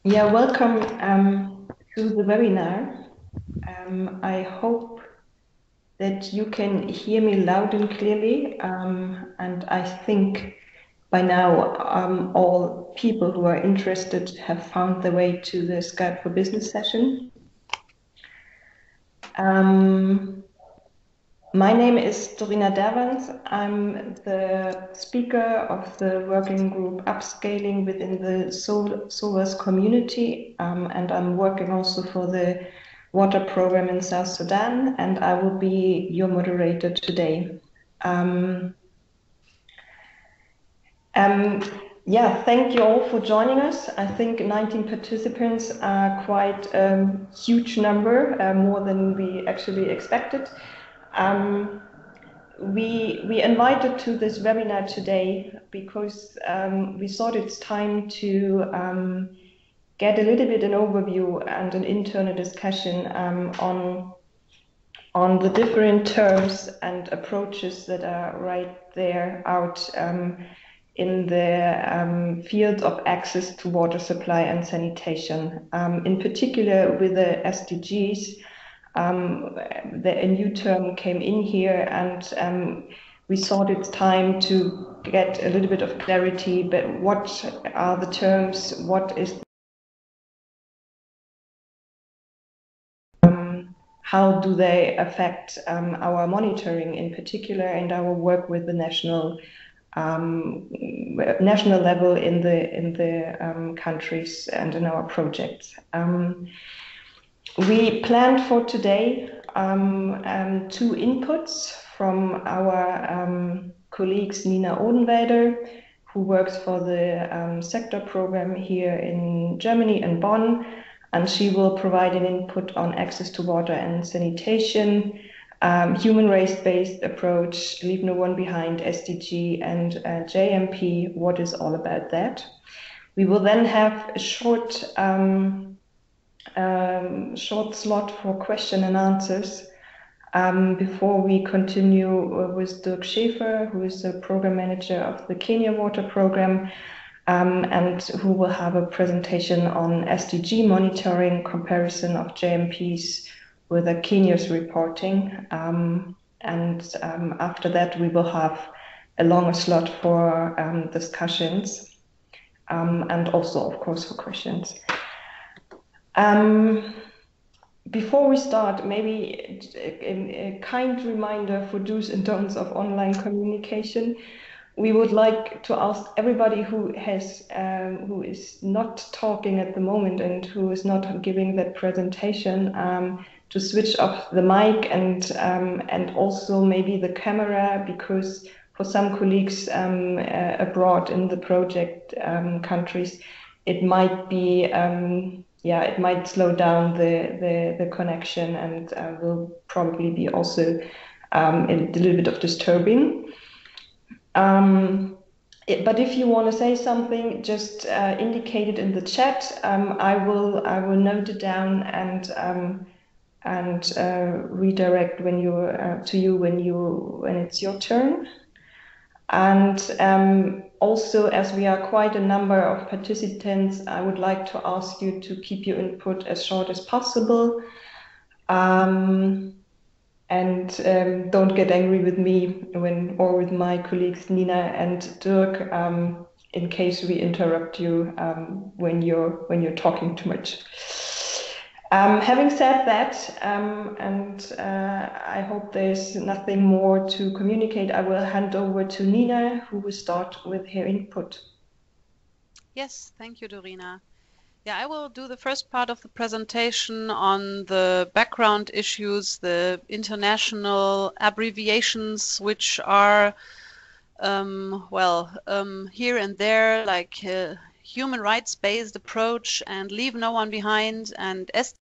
Yeah, welcome to the webinar. I hope that you can hear me loud and clearly, and I think by now all people who are interested have found their way to the Skype for Business session. My name is Dorina Derwans. I'm the speaker of the working group Upscaling within the SOLAS community, and I'm working also for the water program in South Sudan, and I will be your moderator today. Yeah, thank you all for joining us. I think 19 participants are quite a huge number, more than we actually expected. We invited to this webinar today because we thought it's time to get a little bit an overview and an internal discussion on the different terms and approaches that are right there out in the field of access to water supply and sanitation. In particular with the SDGs, a new term came in here, and we thought it's time to get a little bit of clarity, but what are the terms, what is how do they affect our monitoring in particular and our work with the national level in the countries and in our projects. We planned for today 2 inputs from our colleagues Nina Odenwälder, who works for the sector program here in Germany in Bonn, and she will provide an input on access to water and sanitation, human race-based approach, leave no one behind, SDG and JMP, what is all about that. We will then have a short slot for question and answers before we continue with Dirk Schaefer, who is the program manager of the Kenya Water Program, and who will have a presentation on SDG monitoring, comparison of JMPs with Kenya's reporting. After that, we will have a longer slot for discussions and also, of course, for questions. Before we start, maybe a kind reminder for do's and don'ts of online communication. We would like to ask everybody who is not talking at the moment and who is not giving that presentation to switch off the mic and also maybe the camera, because for some colleagues abroad in the project countries, it might be it might slow down the connection and will probably be also a little bit of disturbing. But if you want to say something, just indicate it in the chat. I will note it down and redirect when when it's your turn. And also, as we are quite a number of participants, I would like to ask you to keep your input as short as possible. Don't get angry with me or with my colleagues Nina and Dirk in case we interrupt you when you're talking too much. Having said that, I hope there's nothing more to communicate, I will hand over to Nina, who will start with her input. Yes, thank you, Dorina. Yeah, I will do the first part of the presentation on the background issues, the international abbreviations, which are, here and there, like human rights-based approach and leave no one behind and SDG,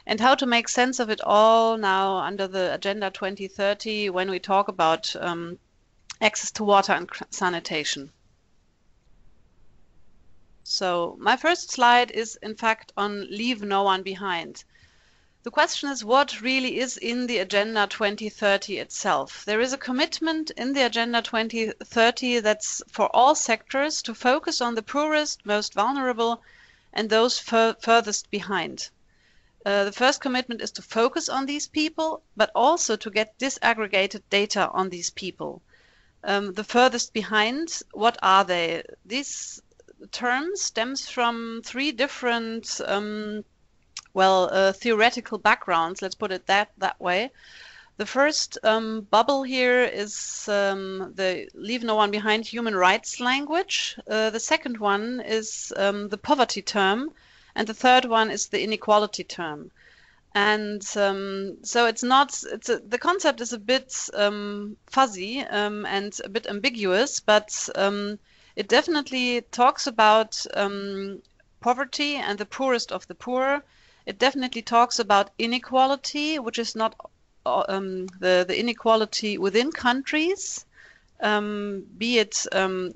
and how to make sense of it all now under the Agenda 2030 when we talk about access to water and sanitation. So my first slide is in fact on leave no one behind. The question is, what really is in the Agenda 2030 itself? There is a commitment in the Agenda 2030 that's for all sectors to focus on the poorest, most vulnerable, and those furthest behind. The first commitment is to focus on these people, but also to get disaggregated data on these people. The furthest behind, what are they? These terms stems from three different theoretical backgrounds, let's put it that way. The first bubble here is the leave no one behind human rights language. The second one is the poverty term, and the third one is the inequality term. And so the concept is a bit fuzzy and a bit ambiguous, but it definitely talks about poverty and the poorest of the poor. It definitely talks about inequality, which is not the inequality within countries, be it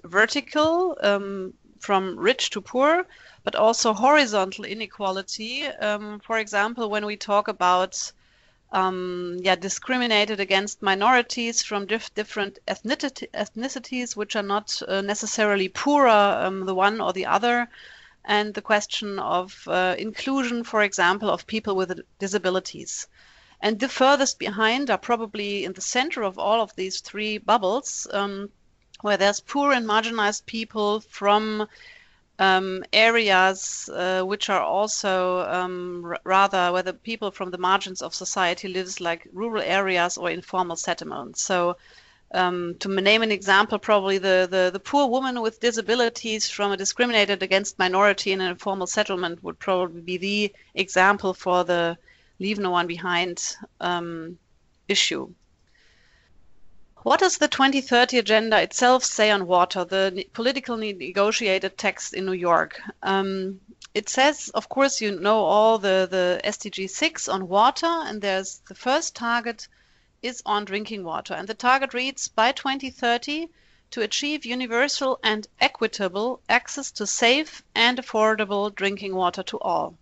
vertical from rich to poor, but also horizontal inequality. For example, when we talk about discriminated against minorities from different ethnicities, which are not necessarily poorer, the one or the other, and the question of inclusion, for example, of people with disabilities. And the furthest behind are probably in the center of all of these three bubbles, where there's poor and marginalized people from areas which are also rather where the people from the margins of society lives, like rural areas or informal settlements. So to name an example, probably the poor woman with disabilities from a discriminated against minority in an informal settlement would probably be the example for the leave no one behind issue. What does the 2030 agenda itself say on water, the politically negotiated text in New York? It says, of course, you know all the SDG 6 on water, and there's the first target is on drinking water. And the target reads, by 2030, to achieve universal and equitable access to safe and affordable drinking water to all.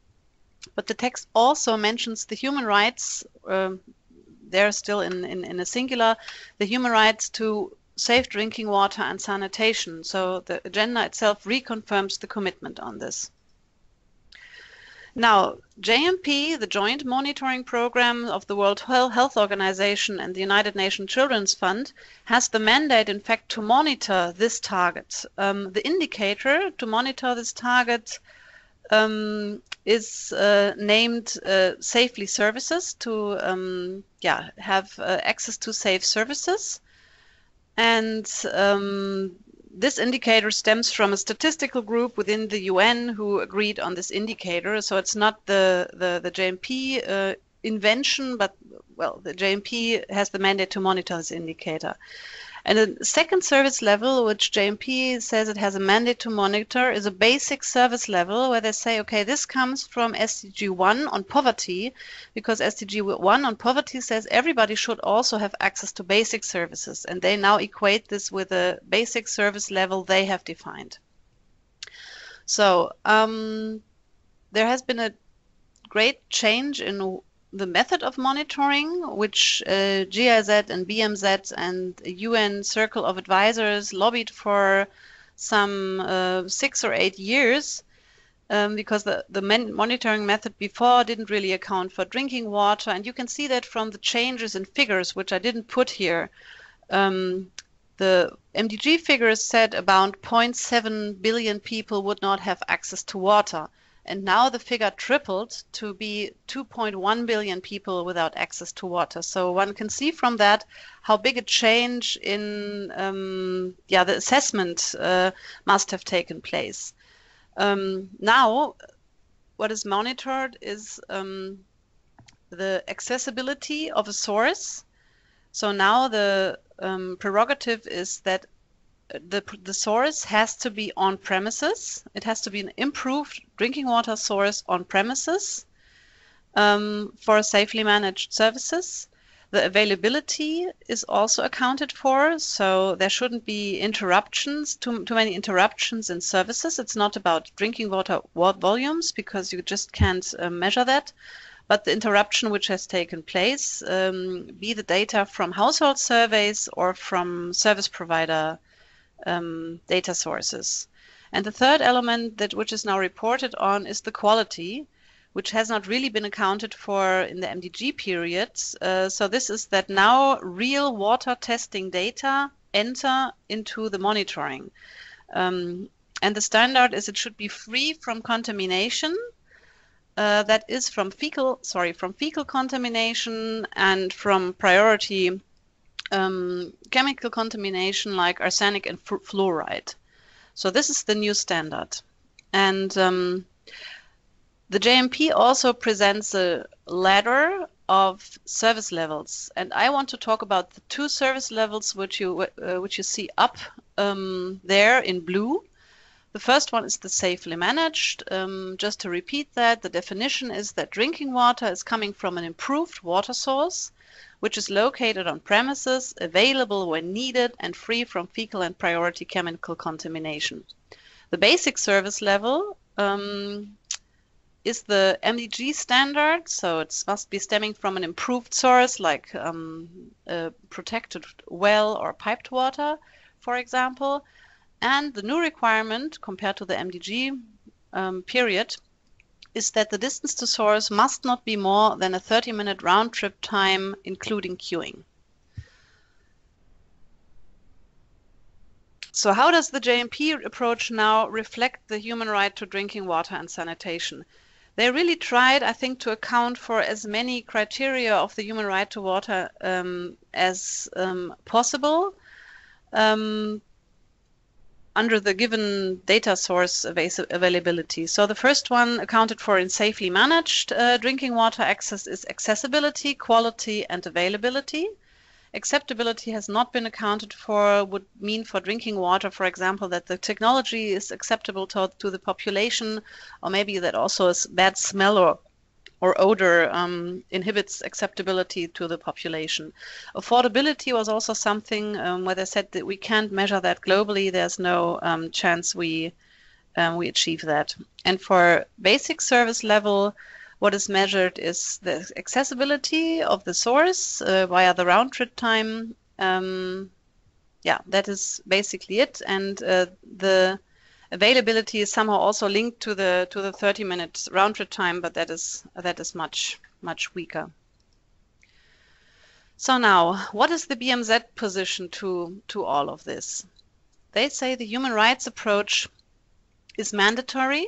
But the text also mentions the human rights, they're still in a singular, the human rights to safe drinking water and sanitation. So the agenda itself reconfirms the commitment on this. Now, JMP, the Joint Monitoring Program of the World Health Organization and the United Nations Children's Fund, has the mandate, in fact, to monitor this target. The indicator to monitor this target is named Safely Services, to have access to safe services. And this indicator stems from a statistical group within the UN who agreed on this indicator. So it's not the JMP invention, but, well, the JMP has the mandate to monitor this indicator. And the second service level, which JMP says it has a mandate to monitor, is a basic service level where they say, okay, this comes from SDG 1 on poverty, because SDG 1 on poverty says everybody should also have access to basic services. And they now equate this with a basic service level they have defined. So there has been a great change in the method of monitoring, which GIZ and BMZ and a UN Circle of Advisors lobbied for some 6 or 8 years, because the monitoring method before didn't really account for drinking water. And you can see that from the changes in figures, which I didn't put here. The MDG figures said about 0.7 billion people would not have access to water. And now the figure tripled to be 2.1 billion people without access to water. So one can see from that how big a change in the assessment must have taken place. Now, what is monitored is the accessibility of a source. So now the prerogative is that the source has to be on premises. It has to be an improved drinking water source on premises for safely managed services. The availability is also accounted for, so there shouldn't be interruptions, too many interruptions in services. It's not about drinking water volumes, because you just can't measure that, but the interruption which has taken place, be the data from household surveys or from service provider data sources. And the third element which is now reported on is the quality, which has not really been accounted for in the MDG periods. So this is that now real water testing data enter into the monitoring. And the standard is it should be free from contamination, that is from fecal contamination and from priority chemical contamination like arsenic and fluoride. So this is the new standard. And the JMP also presents a ladder of service levels, and I want to talk about the two service levels which you see up there in blue. The first one is the safely managed. Just to repeat that, the definition is that drinking water is coming from an improved water source, which is located on premises, available when needed, and free from fecal and priority chemical contamination. The basic service level is the MDG standard, so it must be stemming from an improved source like protected well or piped water, for example. And the new requirement compared to the MDG period is that the distance to source must not be more than a 30-minute round trip time, including queuing. So how does the JMP approach now reflect the human right to drinking water and sanitation? They really tried, I think, to account for as many criteria of the human right to water as possible under the given data source availability. So the first one accounted for in safely managed drinking water access is accessibility, quality, and availability. Acceptability has not been accounted for, would mean for drinking water, for example, that the technology is acceptable to the population, or maybe that also a bad smell or odor inhibits acceptability to the population. Affordability was also something where they said that we can't measure that globally. There's no chance we achieve that. And for basic service level, what is measured is the accessibility of the source via the round trip time. Yeah, that is basically it. And the availability is somehow also linked to the 30-minute round trip time, but that is much weaker. So now, what is the BMZ position to all of this? They say the human rights approach is mandatory.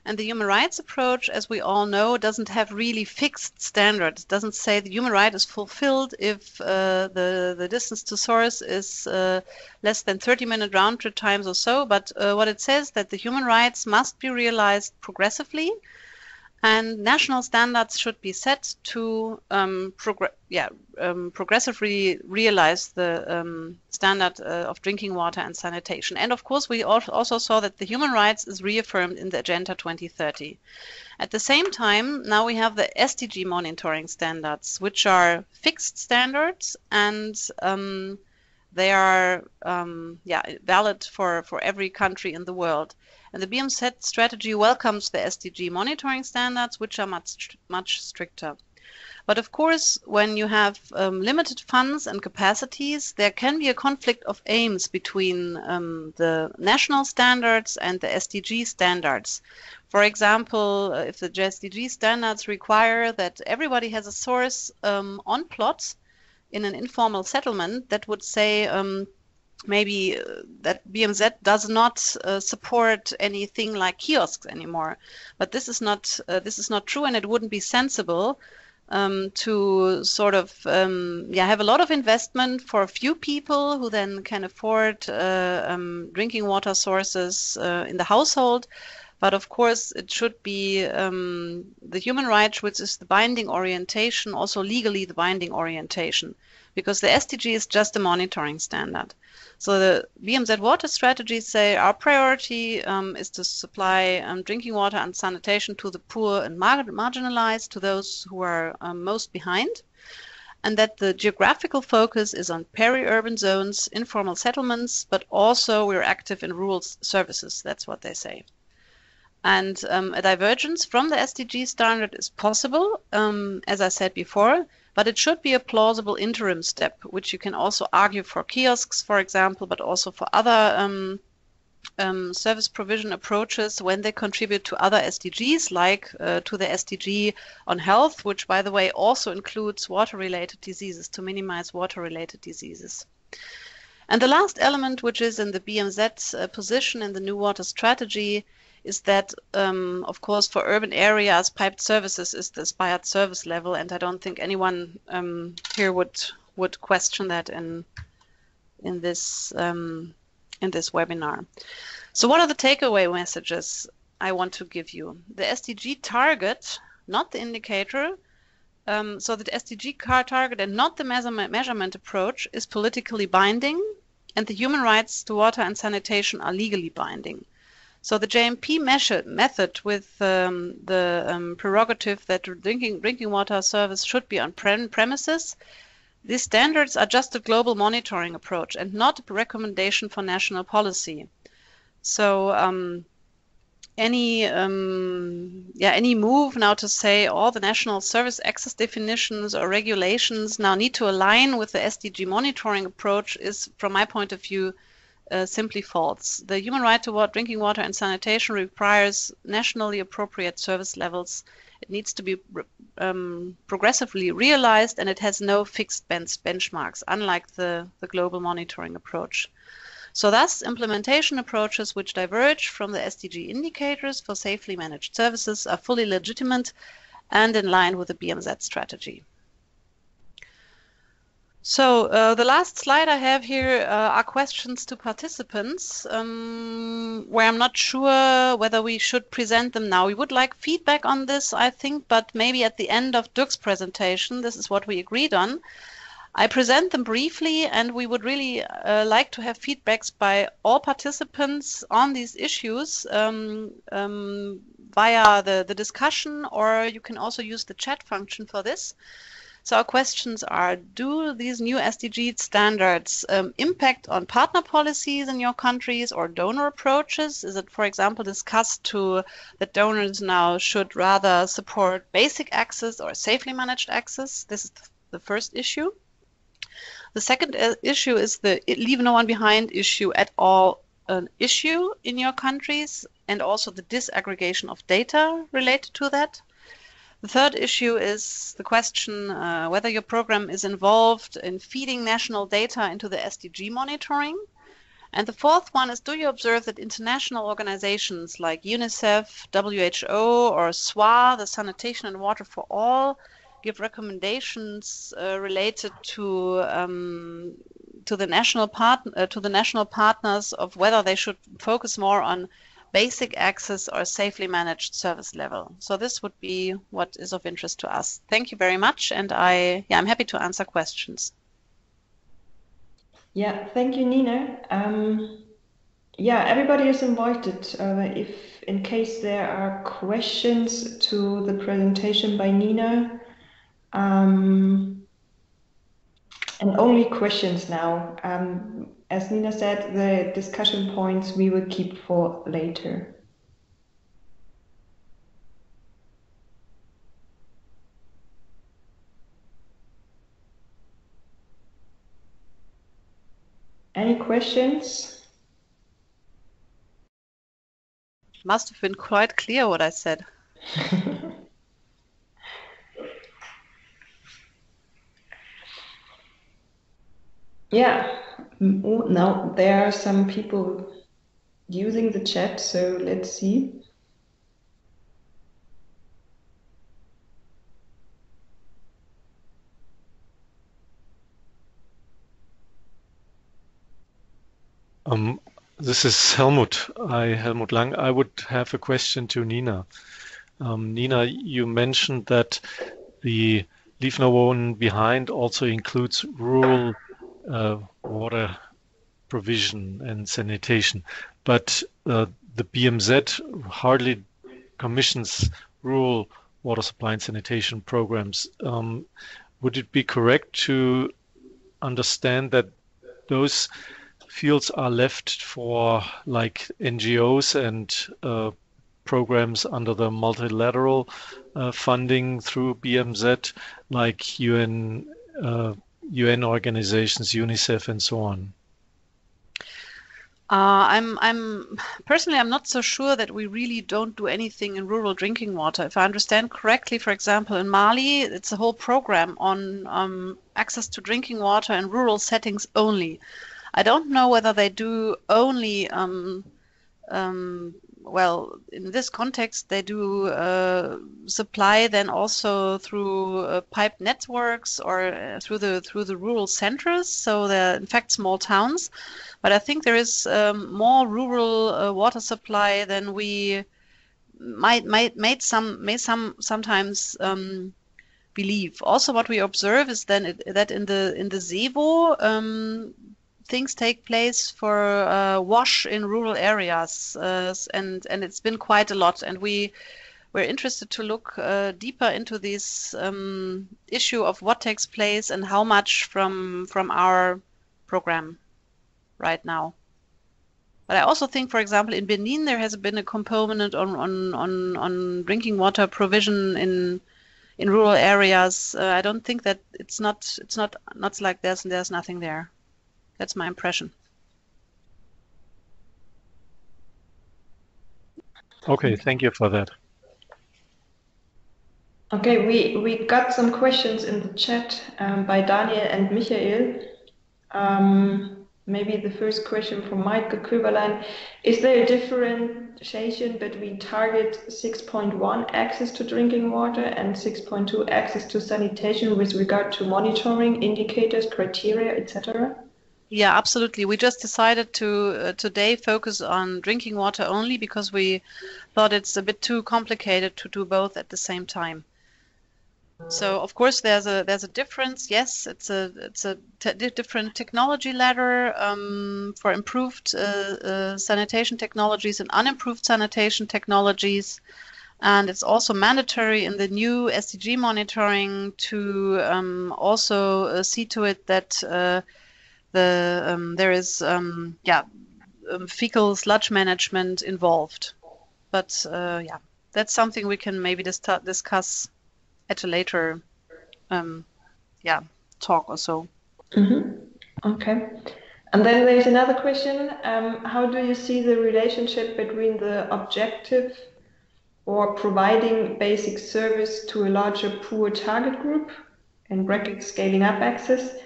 And the human rights approach, as we all know, doesn't have really fixed standards. It doesn't say the human right is fulfilled if the distance to source is less than 30-minute round trip times or so. But what it says that the human rights must be realized progressively, and national standards should be set to progressively realize the standard of drinking water and sanitation. And of course, we also saw that the human rights is reaffirmed in the Agenda 2030. At the same time, now we have the SDG monitoring standards, which are fixed standards, and they are valid for every country in the world. And the BMZ strategy welcomes the SDG monitoring standards, which are much stricter. But of course, when you have limited funds and capacities, there can be a conflict of aims between the national standards and the SDG standards. For example, if the SDG standards require that everybody has a source on plot in an informal settlement, that would say maybe that BMZ does not support anything like kiosks anymore. But this is not true, and it wouldn't be sensible to sort of have a lot of investment for a few people who then can afford drinking water sources in the household. But of course, it should be the human rights, which is the binding orientation, also legally the binding orientation, because the SDG is just a monitoring standard. So the BMZ water strategies say our priority is to supply drinking water and sanitation to the poor and marginalized, to those who are most behind, and that the geographical focus is on peri-urban zones, informal settlements, but also we're active in rural services. That's what they say. And a divergence from the SDG standard is possible, as I said before, but it should be a plausible interim step, which you can also argue for kiosks, for example, but also for other service provision approaches when they contribute to other SDGs, like to the SDG on health, which, by the way, also includes water-related diseases, to minimize water-related diseases. And the last element, which is in the BMZ's position in the New Water Strategy, is that, of course, for urban areas, piped services is the aspired service level, and I don't think anyone here would question that in this webinar. So what are the takeaway messages I want to give you? The SDG target, not the indicator, so the SDG target and not the measurement approach is politically binding, and the human rights to water and sanitation are legally binding. So the JMP method with the prerogative that drinking water service should be on premises, these standards are just a global monitoring approach and not a recommendation for national policy. So any move now to say all the national service access definitions or regulations now need to align with the SDG monitoring approach is, from my point of view, simply false. The human right to drinking water and sanitation requires nationally appropriate service levels. It needs to be progressively realized, and it has no fixed benchmarks, unlike the global monitoring approach. So thus, implementation approaches which diverge from the SDG indicators for safely managed services are fully legitimate and in line with the BMZ strategy. So the last slide I have here are questions to participants, where I'm not sure whether we should present them now. We would like feedback on this, I think, but maybe at the end of Dirk's presentation, this is what we agreed on. I present them briefly, and we would really like to have feedbacks by all participants on these issues via the discussion, or you can also use the chat function for this. So our questions are, do these new SDG standards impact on partner policies in your countries or donor approaches? Is it, for example, discussed that donors now should rather support basic access or safely managed access? This is the first issue. The second issue is the leave no one behind issue at all an issue in your countries, and also the disaggregation of data related to that. The third issue is the question whether your program is involved in feeding national data into the SDG monitoring. And the fourth one is, do you observe that international organizations like UNICEF, WHO, or SWA, the Sanitation and Water for All, give recommendations related to the national partners of whether they should focus more on basic access or safely managed service level. So this would be what is of interest to us. Thank you very much, and I'm happy to answer questions. Yeah, thank you, Nina. Yeah, everybody is invited. If in case there are questions to the presentation by Nina, and only questions now. As Nina said, the discussion points we will keep for later. Any questions? Must have been quite clear what I said. Yeah, now there are some people using the chat, so let's see. This is Helmut. Helmut Lang. I would have a question to Nina. Nina, you mentioned that the Leave No One Behind also includes rural water provision and sanitation, but the BMZ hardly commissions rural water supply and sanitation programs. Would it be correct to understand that those fields are left for like NGOs and programs under the multilateral funding through BMZ, like UN organizations, UNICEF, and so on? I'm personally, I'm not so sure that we really don't do anything in rural drinking water. If I understand correctly, for example, in Mali, it's a whole program on access to drinking water in rural settings only. I don't know whether they do only, well, in this context, they do supply then also through pipe networks or through the rural centers. So they're in fact small towns. But I think there is more rural water supply than we may sometimes believe. Also, what we observe is then that in the ZEVO, things take place for wash in rural areas, and it's been quite a lot. And we're interested to look deeper into this issue of what takes place and how much from our program right now. But I also think, for example, in Benin there has been a component on drinking water provision in rural areas. I don't think that it's not like there's nothing there. That's my impression. Okay, thank you for that. Okay, we got some questions in the chat by Daniel and Michael. Maybe the first question from Mike Köberlein. Is there a differentiation between target 6.1 access to drinking water and 6.2 access to sanitation with regard to monitoring, indicators, criteria, etc.? Yeah, absolutely. We just decided to today focus on drinking water only because we thought it's a bit too complicated to do both at the same time. So of course there's a difference. Yes, it's a different technology ladder for improved sanitation technologies and unimproved sanitation technologies, and it's also mandatory in the new SDG monitoring to also see to it that there is fecal sludge management involved. But yeah, that's something we can maybe discuss at a later talk or so. Okay. And then there's another question. How do you see the relationship between the objective or providing basic service to a larger poor target group, in brackets scaling up access,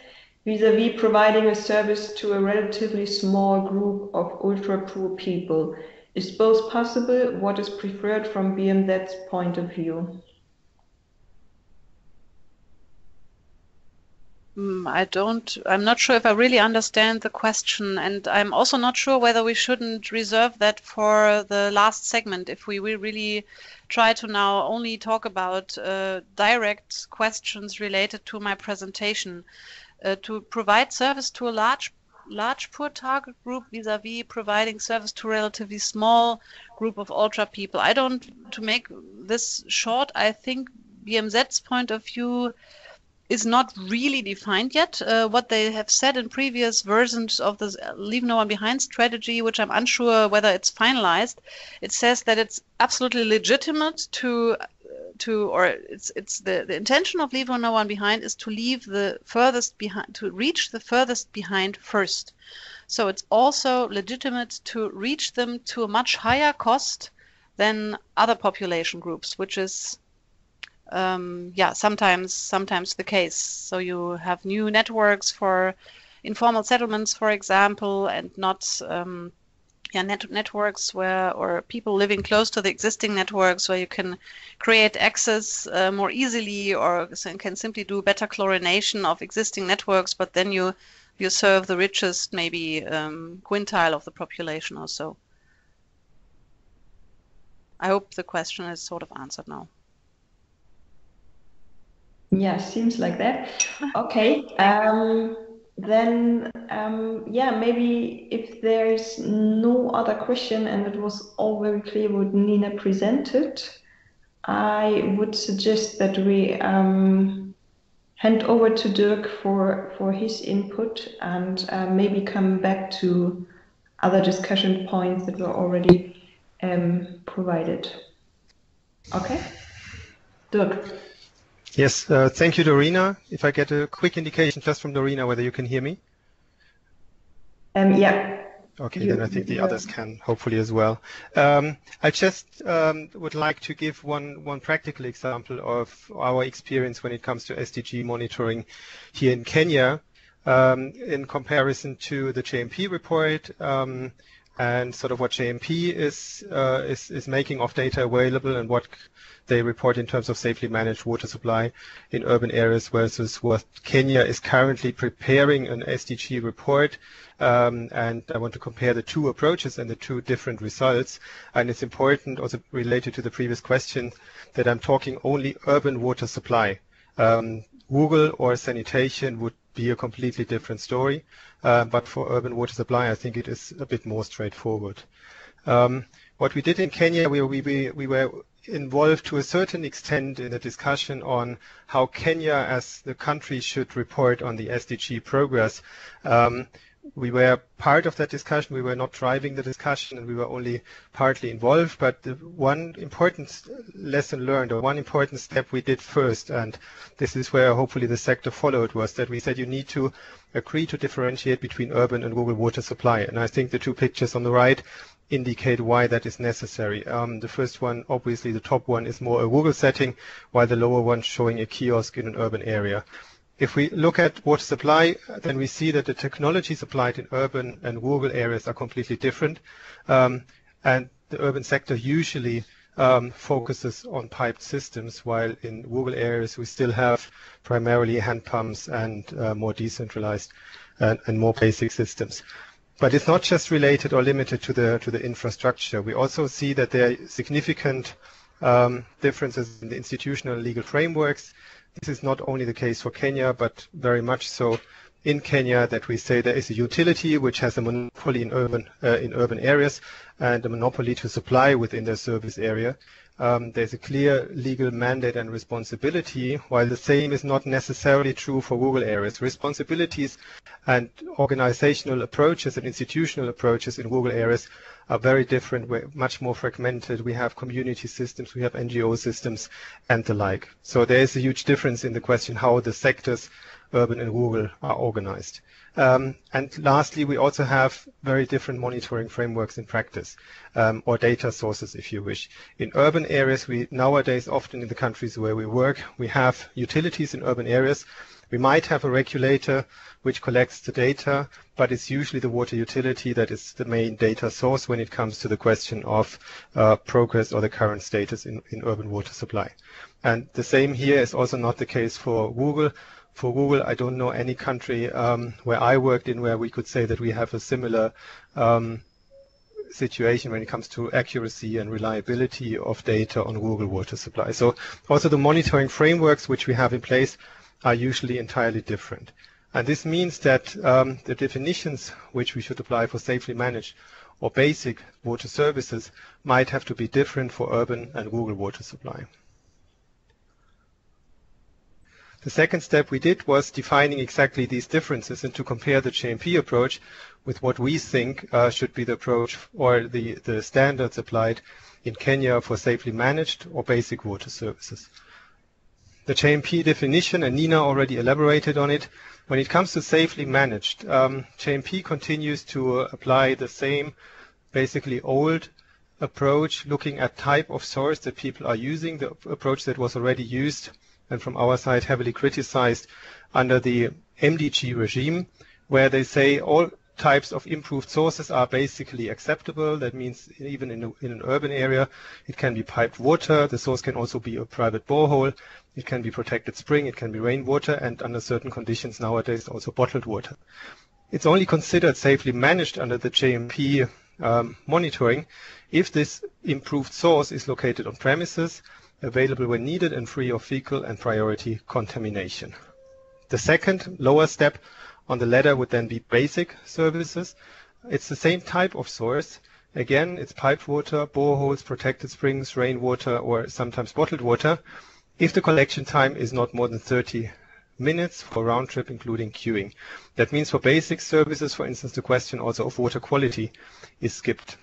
vis-a-vis providing a service to a relatively small group of ultra poor people? Is both possible? What is preferred from BMZ's point of view? I'm not sure if I really understand the question, and I'm also not sure whether we shouldn't reserve that for the last segment if we will really try to now only talk about direct questions related to my presentation. To provide service to a large poor target group vis-a-vis providing service to a relatively small group of ultra people. To make this short, I think BMZ's point of view is not really defined yet. What they have said in previous versions of the Leave No One Behind strategy, which I'm unsure whether it's finalized, it says that it's absolutely legitimate it's the intention of Leave No One Behind is to leave the furthest behind, to reach the furthest behind first. So it's also legitimate to reach them to a much higher cost than other population groups, which is sometimes the case. So you have new networks for informal settlements, for example, and not networks or people living close to the existing networks where you can create access more easily, or can simply do better chlorination of existing networks, but then you serve the richest maybe quintile of the population or so. I hope the question is sort of answered now. Yeah, seems like that. Okay. Then, maybe if there is no other question and it was all very clear what Nina presented, I would suggest that we hand over to Dirk for his input and maybe come back to other discussion points that were already provided. Okay, Dirk. Yes, thank you, Dorina. If I get a quick indication just from Dorina whether you can hear me. Yeah. Okay, then I think the others can hopefully as well. I just would like to give one practical example of our experience when it comes to SDG monitoring here in Kenya in comparison to the JMP report and sort of what JMP is making of data available and what they report in terms of safely managed water supply in urban areas versus what Kenya is currently preparing an SDG report. And I want to compare the two approaches and the two different results. And it's important, also related to the previous question, that I'm talking only urban water supply. Google or sanitation would be a completely different story. But for urban water supply, I think it is a bit more straightforward. What we did in Kenya, we were involved to a certain extent in a discussion on how Kenya as the country should report on the SDG progress. We were part of that discussion. We were not driving the discussion and we were only partly involved. But the one important lesson learned or one important step we did first, and this is where hopefully the sector followed, was that we said you need to agree to differentiate between urban and rural water supply. And I think the two pictures on the right indicate why that is necessary. The first one, obviously the top one, is more a rural setting, while the lower one showing a kiosk in an urban area. If we look at water supply, then we see that the technology supplied in urban and rural areas are completely different. And the urban sector usually focuses on piped systems, while in rural areas we still have primarily hand pumps and more decentralized and more basic systems. But it's not just related or limited to the infrastructure. We also see that there are significant differences in the institutional and legal frameworks. This is not only the case for Kenya, but very much so in Kenya, that we say there is a utility which has a monopoly in urban areas and a monopoly to supply within their service area. There's a clear legal mandate and responsibility, while the same is not necessarily true for rural areas. Responsibilities and organizational approaches and institutional approaches in rural areas are very different. We're much more fragmented. We have community systems, we have NGO systems, and the like. So there is a huge difference in the question how the sectors, urban and rural, are organized. And lastly, we also have very different monitoring frameworks in practice, or data sources, if you wish. In urban areas, we nowadays, often in the countries where we work, we have utilities in urban areas. We might have a regulator which collects the data, but it's usually the water utility that is the main data source when it comes to the question of progress or the current status in urban water supply. And the same here is also not the case for rural. For rural, I don't know any country where I worked in where we could say that we have a similar situation when it comes to accuracy and reliability of data on rural water supply. So also the monitoring frameworks which we have in place are usually entirely different. And this means that the definitions which we should apply for safely managed or basic water services might have to be different for urban and rural water supply. The second step we did was defining exactly these differences and to compare the JMP approach with what we think should be the approach or the standards applied in Kenya for safely managed or basic water services. The JMP definition, and Nina already elaborated on it, when it comes to safely managed, JMP continues to apply the same basically old approach, looking at type of source that people are using, the approach that was already used and from our side heavily criticized under the MDG regime, where they say all types of improved sources are basically acceptable. That means even in an urban area, it can be piped water. The source can also be a private borehole. It can be protected spring. It can be rainwater, and under certain conditions nowadays also bottled water. It's only considered safely managed under the JMP monitoring if this improved source is located on premises, available when needed, and free of fecal and priority contamination. The second, lower step on the ladder would then be basic services. It's the same type of source. Again, it's piped water, boreholes, protected springs, rainwater, or sometimes bottled water, if the collection time is not more than 30 minutes for round trip, including queuing. That means for basic services, for instance, the question also of water quality is skipped.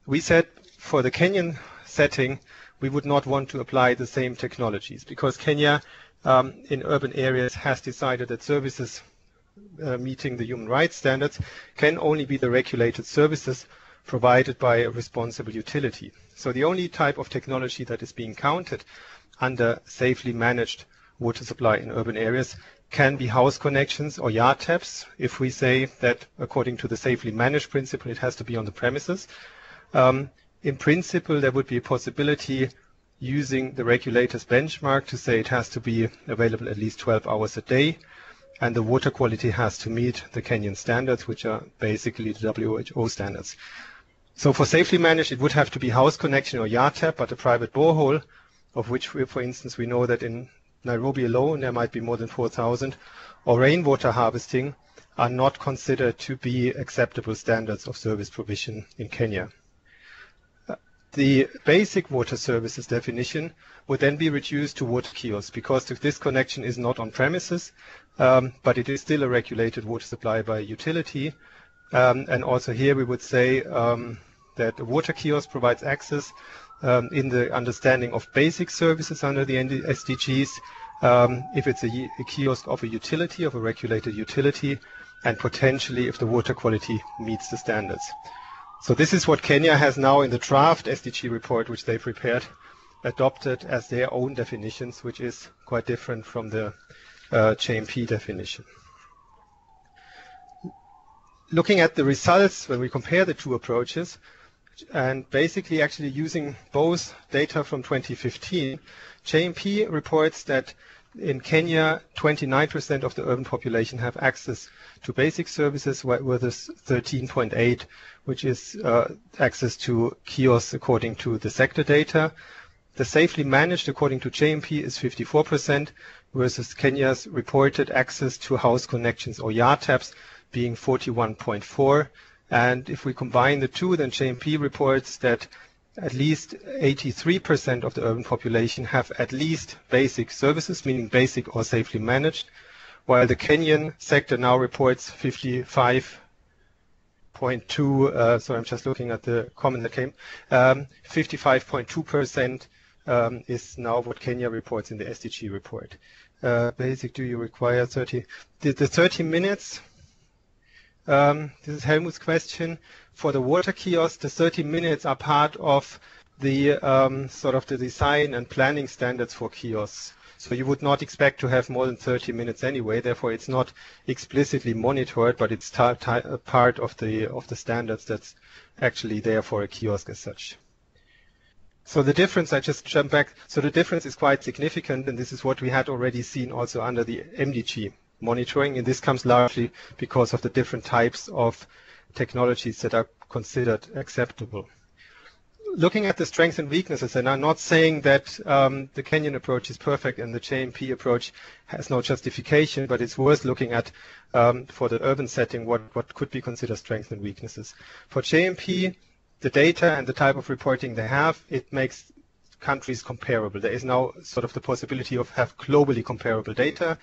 We said for the Kenyan setting, we would not want to apply the same technologies because Kenya in urban areas has decided that services meeting the human rights standards can only be the regulated services provided by a responsible utility. So the only type of technology that is being counted under safely managed water supply in urban areas can be house connections or yard taps, if we say that according to the safely managed principle it has to be on the premises. In principle, there would be a possibility using the regulator's benchmark to say it has to be available at least 12 hours a day, and the water quality has to meet the Kenyan standards, which are basically the WHO standards. So for safely managed, it would have to be house connection or yard tap, but a private borehole, of which, for instance, we know that in Nairobi alone there might be more than 4,000, or rainwater harvesting are not considered to be acceptable standards of service provision in Kenya. The basic water services definition would then be reduced to water kiosks because this connection is not on premises, but it is still a regulated water supply by utility. And also here we would say that a water kiosk provides access in the understanding of basic services under the SDGs, if it's a kiosk of a utility, of a regulated utility, and potentially if the water quality meets the standards. So this is what Kenya has now in the draft SDG report, which they prepared, adopted as their own definitions, which is quite different from the JMP definition. Looking at the results, when we compare the two approaches, and basically actually using both data from 2015, JMP reports that in Kenya, 29% of the urban population have access to basic services, whereas 13.8%, which is access to kiosks according to the sector data. The safely managed, according to JMP, is 54%, versus Kenya's reported access to house connections or yard taps being 41.4%. And if we combine the two, then JMP reports that at least 83% of the urban population have at least basic services, meaning basic or safely managed, while the Kenyan sector now reports 55.2%, sorry, I'm just looking at the comment that came, 55.2% is now what Kenya reports in the SDG report. Basic, do you require 30? The 30 minutes, this is Helmut's question. For the water kiosk, the 30 minutes are part of the sort of the design and planning standards for kiosks. So you would not expect to have more than 30 minutes anyway. Therefore, it's not explicitly monitored, but it's part of the standards that's actually there for a kiosk as such. So the difference, I just jump back. So the difference is quite significant, and this is what we had already seen also under the MDG monitoring. And this comes largely because of the different types of technologies that are considered acceptable. Looking at the strengths and weaknesses, and I'm not saying that the Kenyan approach is perfect and the JMP approach has no justification, but it's worth looking at for the urban setting what could be considered strengths and weaknesses. For JMP, the data and the type of reporting they have, it makes countries comparable. There is now sort of the possibility of have globally comparable data.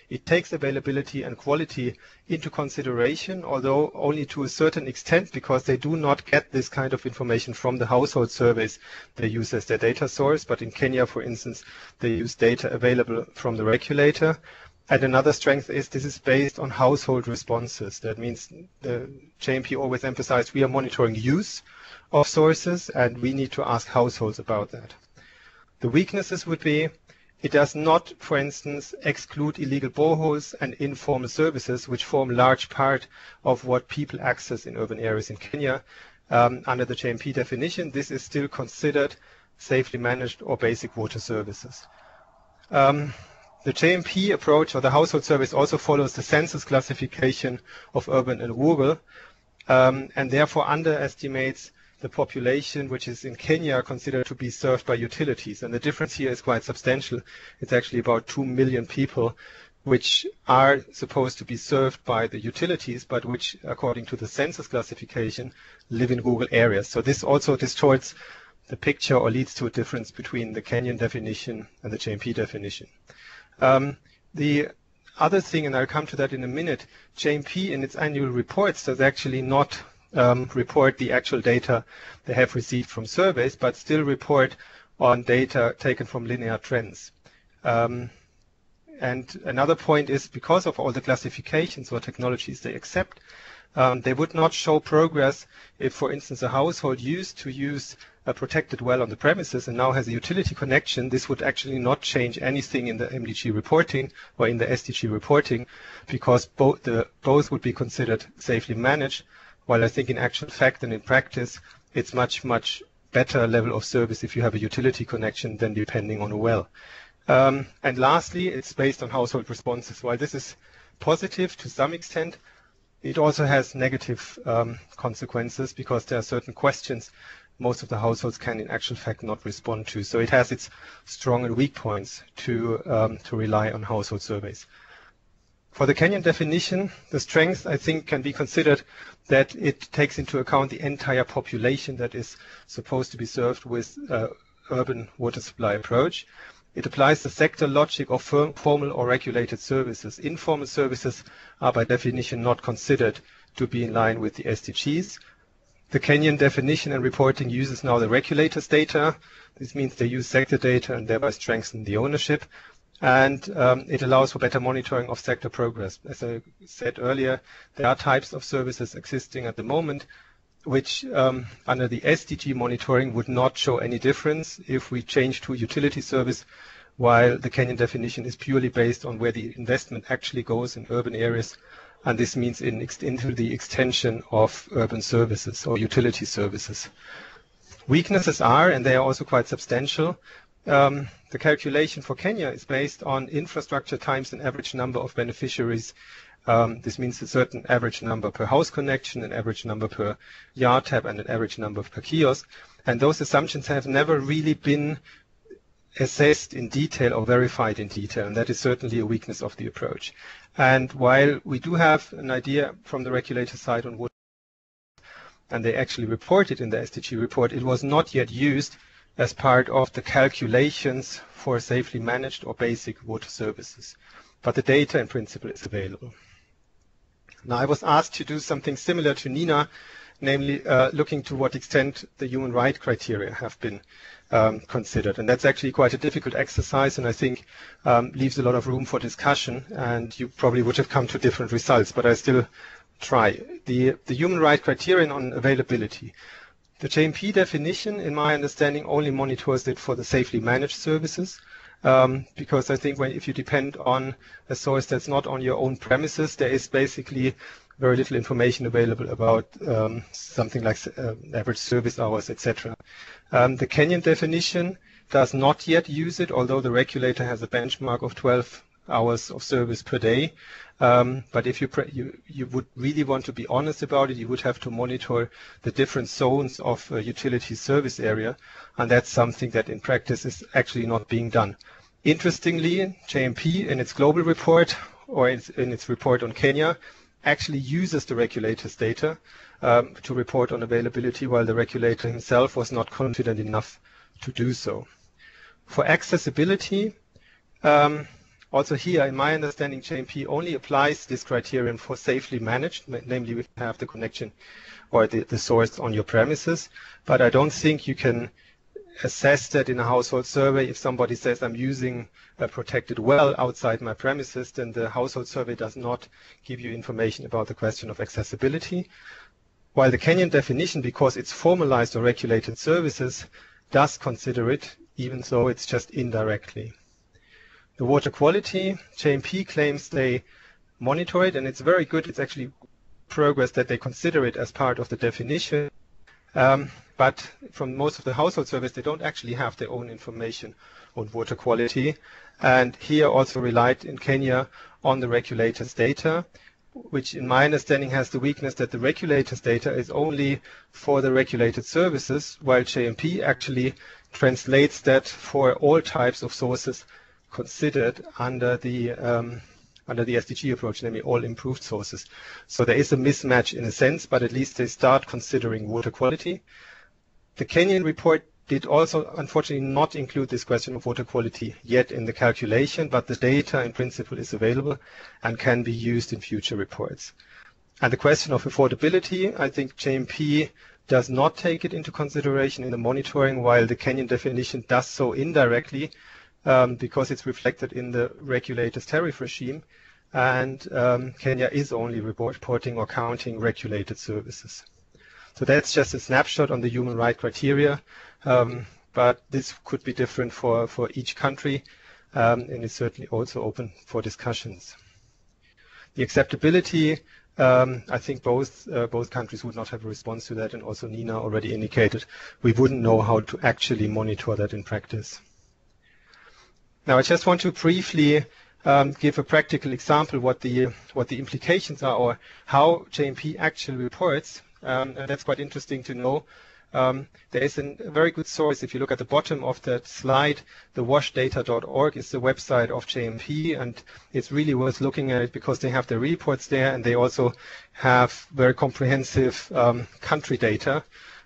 It takes availability and quality into consideration, although only to a certain extent, because they do not get this kind of information from the household surveys they use as their data source. But in Kenya, for instance, they use data available from the regulator. And another strength is this is based on household responses. That means the JMP always emphasized we are monitoring use of sources, and we need to ask households about that. The weaknesses would be it does not, for instance, exclude illegal boreholes and informal services, which form a large part of what people access in urban areas in Kenya. Under the JMP definition, this is still considered safely managed or basic water services. The JMP approach, or the household service, also follows the census classification of urban and rural, and therefore underestimates the population which is in Kenya considered to be served by utilities. And the difference here is quite substantial. It's actually about 2 million people which are supposed to be served by the utilities, but which, according to the census classification, live in rural areas. So this also distorts the picture or leads to a difference between the Kenyan definition and the JMP definition. The other thing, and I'll come to that in a minute, JMP in its annual reports does actually not report the actual data they have received from surveys, but still report on data taken from linear trends. And another point is, because of all the classifications or technologies they accept, they would not show progress if, for instance, a household used to use a protected well on the premises and now has a utility connection. This would actually not change anything in the MDG reporting or in the SDG reporting, because both would be considered safely managed, while I think in actual fact and in practice, it's much better level of service if you have a utility connection than depending on a well. And lastly, it's based on household responses. While this is positive to some extent, it also has negative consequences, because there are certain questions most of the households can in actual fact not respond to. So it has its strong and weak points to rely on household surveys. For the Kenyan definition, the strength, I think, can be considered that it takes into account the entire population that is supposed to be served with urban water supply approach. It applies the sector logic of formal or regulated services. Informal services are by definition not considered to be in line with the SDGs. The Kenyan definition and reporting uses now the regulators' data. This means they use sector data and thereby strengthen the ownership. And it allows for better monitoring of sector progress. As I said earlier, there are types of services existing at the moment which under the SDG monitoring would not show any difference if we change to utility service, while the Kenyan definition is purely based on where the investment actually goes in urban areas, and this means into the extension of urban services or utility services. Weaknesses are, and they are also quite substantial, the calculation for Kenya is based on infrastructure times an average number of beneficiaries. This means a certain average number per house connection, an average number per yard tap, and an average number per kiosk. And those assumptions have never really been assessed in detail or verified in detail, and that is certainly a weakness of the approach. And while we do have an idea from the regulator side on what, and they actually report it in the SDG report, it was not yet used as part of the calculations for safely managed or basic water services. But the data in principle is available. Now, I was asked to do something similar to Nina, namely looking to what extent the human rights criteria have been considered. And that's actually quite a difficult exercise, and I think leaves a lot of room for discussion, and you probably would have come to different results, but I still try. The human rights criterion on availability. The JMP definition, in my understanding, only monitors it for the safely managed services. Because I think if you depend on a source that's not on your own premises, there is basically very little information available about something like average service hours, etc. The Kenyan definition does not yet use it, although the regulator has a benchmark of 12 hours of service per day. But if you would really want to be honest about it, you would have to monitor the different zones of a utility service area, and that's something that in practice is actually not being done. Interestingly, JMP in its global report, or in its report on Kenya, actually uses the regulator's data to report on availability, while the regulator himself was not confident enough to do so. For accessibility, also here, in my understanding, JMP only applies this criterion for safely managed, namely we have the connection or the source on your premises, but I don't think you can assess that in a household survey. If somebody says I'm using a protected well outside my premises, then the household survey does not give you information about the question of accessibility. While the Kenyan definition, because it's formalized or regulated services, does consider it, even though it's just indirectly. The water quality, JMP claims they monitor it, and it's very good. It's actually progress that they consider it as part of the definition. But from most of the household surveys, they don't actually have their own information on water quality. And here also relied in Kenya on the regulator's data, which in my understanding has the weakness that the regulator's data is only for the regulated services, while JMP actually translates that for all types of sources considered under the SDG approach, namely all improved sources. So there is a mismatch in a sense, but at least they start considering water quality. The Kenyan report did also unfortunately not include this question of water quality yet in the calculation, but the data in principle is available and can be used in future reports. And the question of affordability, I think JMP does not take it into consideration in the monitoring, while the Kenyan definition does so indirectly because it's reflected in the regulator's tariff regime. And Kenya is only reporting or counting regulated services. So that's just a snapshot on the human rights criteria, but this could be different for each country, and it's certainly also open for discussions. The acceptability, I think both countries would not have a response to that, and also Nina already indicated we wouldn't know how to actually monitor that in practice. Now I just want to briefly give a practical example what the implications are, or how JMP actually reports, and that's quite interesting to know. There is a very good source. If you look at the bottom of that slide, the washdata.org is the website of JMP, and it's really worth looking at it because they have the reports there, and they also have very comprehensive country data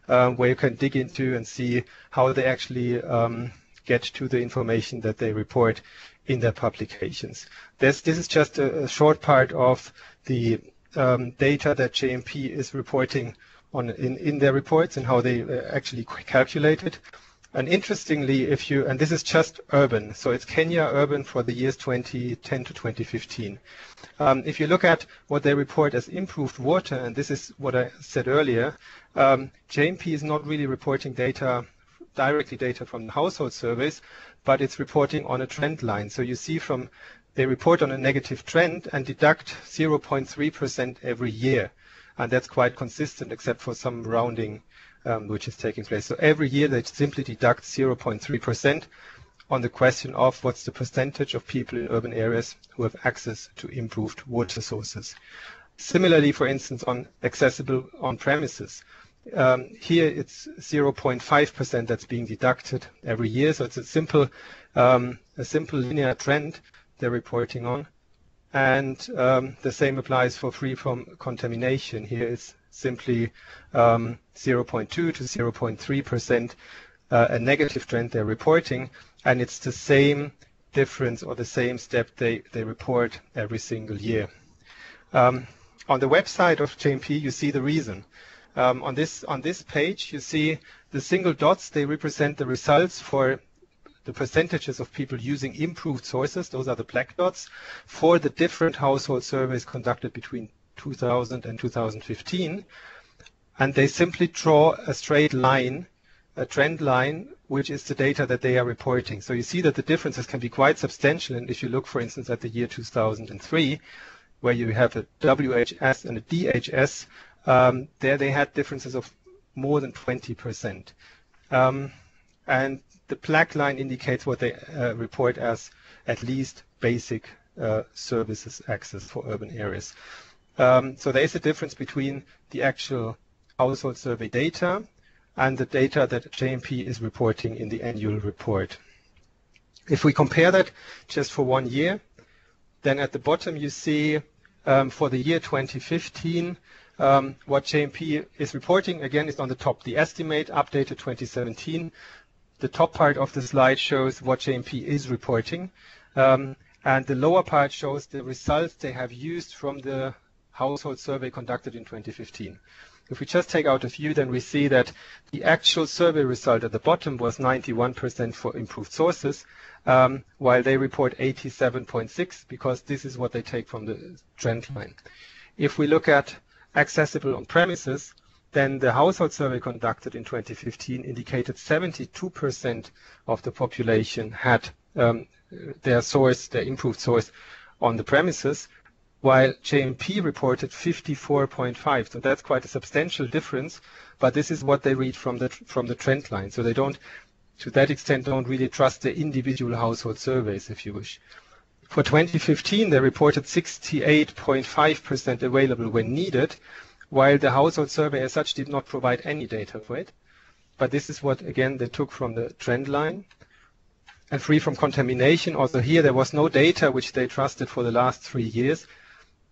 where you can dig into and see how they actually get to the information that they report in their publications. This is just a short part of the data that JMP is reporting on in their reports and how they actually calculate it. And interestingly, and this is just urban, so it's Kenya urban for the years 2010 to 2015. If you look at what they report as improved water, and this is what I said earlier, JMP is not really reporting directly data from the household surveys, but it's reporting on a trend line. So you see they report on a negative trend and deduct 0.3% every year. And that's quite consistent except for some rounding which is taking place. So every year they simply deduct 0.3% on the question of what's the percentage of people in urban areas who have access to improved water sources. Similarly, for instance, on accessible on premises. Here it's 0.5% that's being deducted every year. So it's a simple linear trend they're reporting on. And the same applies for free from contamination. Here it's simply 0.2 to 0.3%, a negative trend they're reporting, and it's the same difference or the same step they report every single year. On the website of JMP, you see the reason. On this page, you see the single dots. They represent the results for the percentages of people using improved sources. Those are the black dots for the different household surveys conducted between 2000 and 2015. And they simply draw a straight line, a trend line, which is the data that they are reporting. So you see that the differences can be quite substantial. And if you look, for instance, at the year 2003, where you have a WHS and a DHS, there they had differences of more than 20%. And the black line indicates what they report as at least basic services access for urban areas. So there is a difference between the actual household survey data and the data that JMP is reporting in the annual report. If we compare that just for 1 year, then at the bottom you see for the year 2015, what JMP is reporting, again, is on the top, the estimate updated 2017. The top part of the slide shows what JMP is reporting, and the lower part shows the results they have used from the household survey conducted in 2015. If we just take out a few, then we see that the actual survey result at the bottom was 91% for improved sources, while they report 87.6 because this is what they take from the trend line. If we look at accessible on premises, then the household survey conducted in 2015 indicated 72% of the population had their improved source on the premises, while JMP reported 54.5. So that's quite a substantial difference, but this is what they read from the trend line. So they don't, to that extent, don't really trust the individual household surveys, if you wish. For 2015, they reported 68.5% available when needed, while the household survey as such did not provide any data for it. But this is what, again, they took from the trend line. And free from contamination, also here there was no data which they trusted for the last 3 years.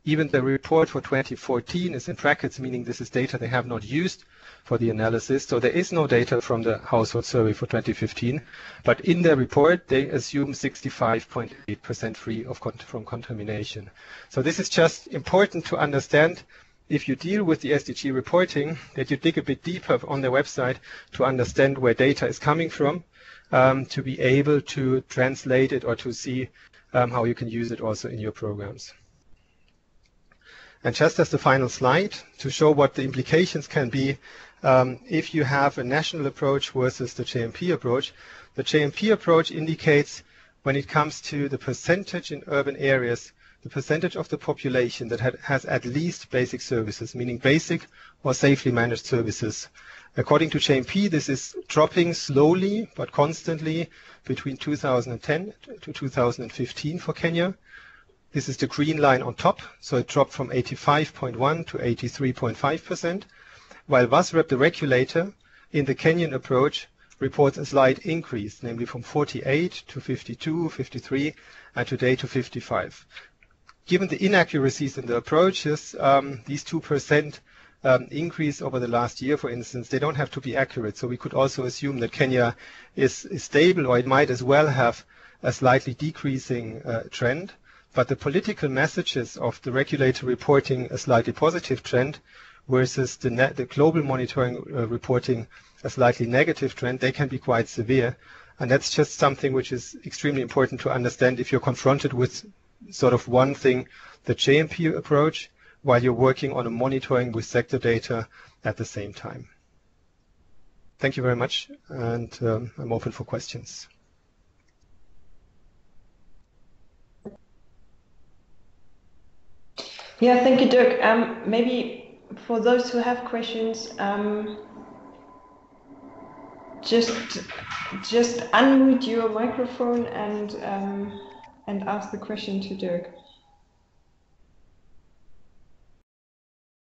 Even the report for 2014 is in brackets, meaning this is data they have not used for the analysis. So there is no data from the household survey for 2015. But in their report, they assume 65.8% free from contamination. So this is just important to understand if you deal with the SDG reporting, that you dig a bit deeper on their website to understand where data is coming from, to be able to translate it or to see how you can use it also in your programs. And just as the final slide, to show what the implications can be if you have a national approach versus the JMP approach. The JMP approach indicates, when it comes to the percentage in urban areas, the percentage of the population that has at least basic services, meaning basic or safely managed services. According to JMP, this is dropping slowly but constantly between 2010 to 2015 for Kenya. This is the green line on top, so it dropped from 85.1 to 83.5%, while WASREP, the regulator, in the Kenyan approach, reports a slight increase, namely from 48 to 52, 53, and today to 55. Given the inaccuracies in the approaches, these 2% increase over the last year, for instance, they don't have to be accurate. So we could also assume that Kenya is stable, or it might as well have a slightly decreasing trend. But the political messages of the regulator reporting a slightly positive trend versus the global monitoring reporting a slightly negative trend, they can be quite severe. And that's just something which is extremely important to understand if you're confronted with sort of one thing, the JMP approach, while you're working on a monitoring with sector data at the same time. Thank you very much, and I'm open for questions. Yeah, thank you, Dirk. Maybe for those who have questions, just unmute your microphone and ask the question to Dirk.